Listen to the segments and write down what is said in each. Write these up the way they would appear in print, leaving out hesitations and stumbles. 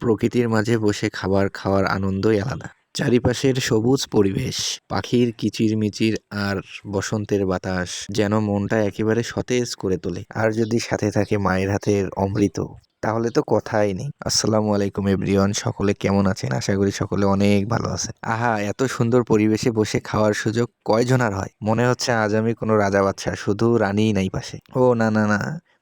প্রকৃতির মাঝে বসে খাবার খাওয়ার আনন্দই আলাদা। চারিপাশের সবুজ পরিবেশ, পাখির কিচিরমিচির আর বসন্তের বাতাস যেন মনটা একেবারে সতেজ করে তোলে। আর যদি সাথে থাকে মায়ের হাতের অমৃত, তাহলে তো কথাই নেই। আসসালামু আলাইকুম এভরিওয়ান, সকলে কেমন আছেন? আশা করি সকলে অনেক ভালো আছে। আহা, এত সুন্দর পরিবেশে বসে খাওয়ার সুযোগ কয়জন আর হয়? মনে হচ্ছে আজ আমি কোনো রাজা বাদশা, শুধু রানীই নাই পাশে। ও না না না,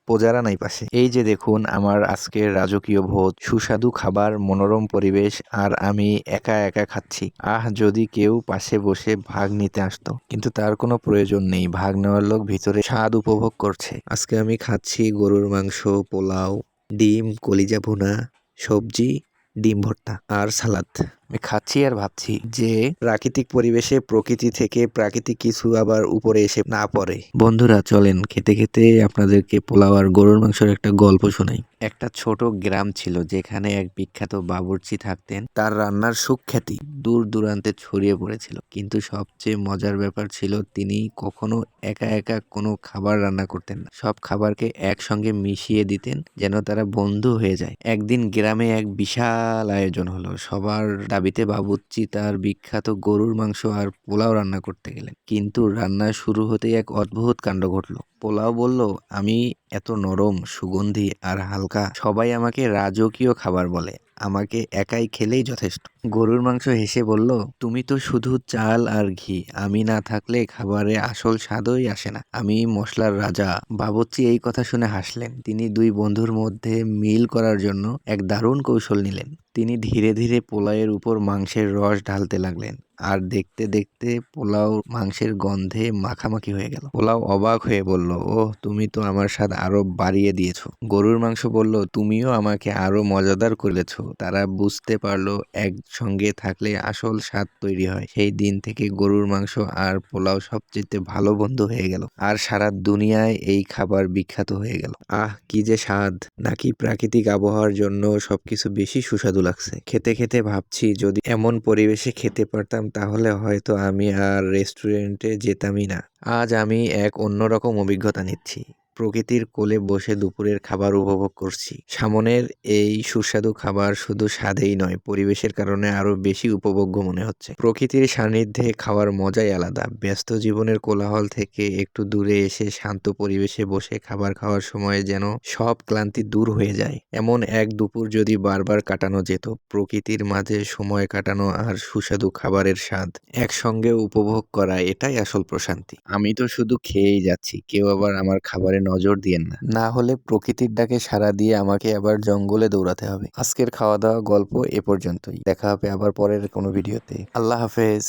প্রজারা নাই পাশে। এই যে দেখুন আমার আজকের রাজকীয় ভোজ, সুস্বাদু খাবার, মনোরম পরিবেশ, আর আমি একা একা খাচ্ছি। আহ, যদি কেউ পাশে বসে ভাগ নিতে আসতো, কিন্তু তার কোনো প্রয়োজন নেই। ভাগ নেওয়ার লোক ভিতরে স্বাদ উপভোগ করছে। আজকে আমি খাচ্ছি গরুর মাংস, পোলাও, ডিম, কলিজা ভুনা, সবজি, ডিম ভর্তা আর সালাদ। আমি খাচ্ছি আর ভাবছি যে প্রাকৃতিক পরিবেশে প্রকৃতি থেকে প্রাকৃতিক কিছু আবার উপরে এসে না পড়ে। বন্ধুরা চলেন খেতে খেতে আপনাদেরকে পোলাও আর গরুর মাংসের একটা গল্প শোনাই। একটা ছোট গ্রাম ছিল যেখানে এক বিখ্যাত বাবুর্চি থাকতেন। তার রান্নার সুখ্যাতি দূর দূরান্তে ছড়িয়ে পড়েছিল, কিন্তু সবচেয়ে মজার ব্যাপার ছিল তিনি কখনো একা একা কোনো খাবার রান্না করতেন না। সব খাবারকে একসঙ্গে মিশিয়ে দিতেন যেন তারা বন্ধু হয়ে যায়। একদিন গ্রামে এক বিশাল আয়োজন হলো। সবার দাবিতে বাবুর্চি তার বিখ্যাত গরুর মাংস আর পোলাও রান্না করতে গেলেন। কিন্তু রান্না শুরু হতেই এক অদ্ভুত কাণ্ড ঘটলো। পোলাও বলল, আমি এত নরম, সুগন্ধি আর হালকা, সবাই আমাকে রাজকীয় খাবার বলে, আমাকে একাই খেলেই যথেষ্ট। গরুর মাংস হেসে বলল, তুমি তো শুধু চাল আর ঘি, আমি না থাকলে খাবারে আসল স্বাদই আসে না, আমি মশলার রাজা। বাবুর্চি এই কথা শুনে হাসলেন। তিনি দুই বন্ধুর মধ্যে মিল করার জন্য এক দারুণ কৌশল নিলেন। তিনি ধীরে ধীরে পোলাওয়ের উপর মাংসের রস ঢালতে লাগলেন, আর দেখতে দেখতে পোলাও মাংসের গন্ধে মাখামাখি হয়ে গেল। পোলাও অবাক হয়ে বলল, ওহ, তুমি তো আমার স্বাদ আরো বাড়িয়ে দিয়েছো। গরুর মাংস বলল, তুমিও আমাকে আরো মজাদার করেছো। তারা বুঝতে পারলো একসঙ্গে থাকলে আসল স্বাদ তৈরি হয়। সেই দিন থেকে গরুর মাংস আর পোলাও সবচেয়ে ভালো বন্ধু হয়ে গেল, আর সারা দুনিয়ায় এই খাবার বিখ্যাত হয়ে গেল। আহ, কি যে স্বাদ! নাকি প্রাকৃতিক আবহাওয়ার জন্য সবকিছু বেশি সুস্বাদু লাগছে। খেতে খেতে ভাবছি, যদি এমন পরিবেশে খেতে পারতাম তাহলে হয়তো আমি আর রেস্টুরেন্টে যেতামই না। আজ আমি এক অন্যরকম অভিজ্ঞতা নিচ্ছি। প্রকৃতির কোলে বসে দুপুরের খাবার উপভোগ করছি। সামনের এই সুস্বাদু খাবার শুধু স্বাদেই নয়, পরিবেশের কারণে আরো বেশি উপভোগ্য মনে হচ্ছে। প্রকৃতির সান্নিধ্যে খাওয়ার মজাই আলাদা। ব্যস্ত জীবনের কোলাহল থেকে একটু দূরে এসে শান্ত পরিবেশে বসে খাবার খাওয়ার সময় যেন সব ক্লান্তি দূর হয়ে যায়। এমন এক দুপুর যদি বারবার কাটানো যেত, প্রকৃতির মাঝে সময় কাটানো আর সুস্বাদু খাবারের স্বাদ একসঙ্গে উপভোগ করা, এটাই আসল প্রশান্তি। আমি তো শুধু খেয়েই যাচ্ছি, কেউ আবার আমার খাবারে নজর দিয়েন না, না হলে প্রকৃতির ডাকে সাড়া দিয়ে আমাকে আবার জঙ্গলে দৌড়াতে হবে। আজকের খাওয়া দাওয়া গল্প এ পর্যন্তই। দেখা হবে আবার পরের কোনো ভিডিওতে। আল্লাহ হাফেজ।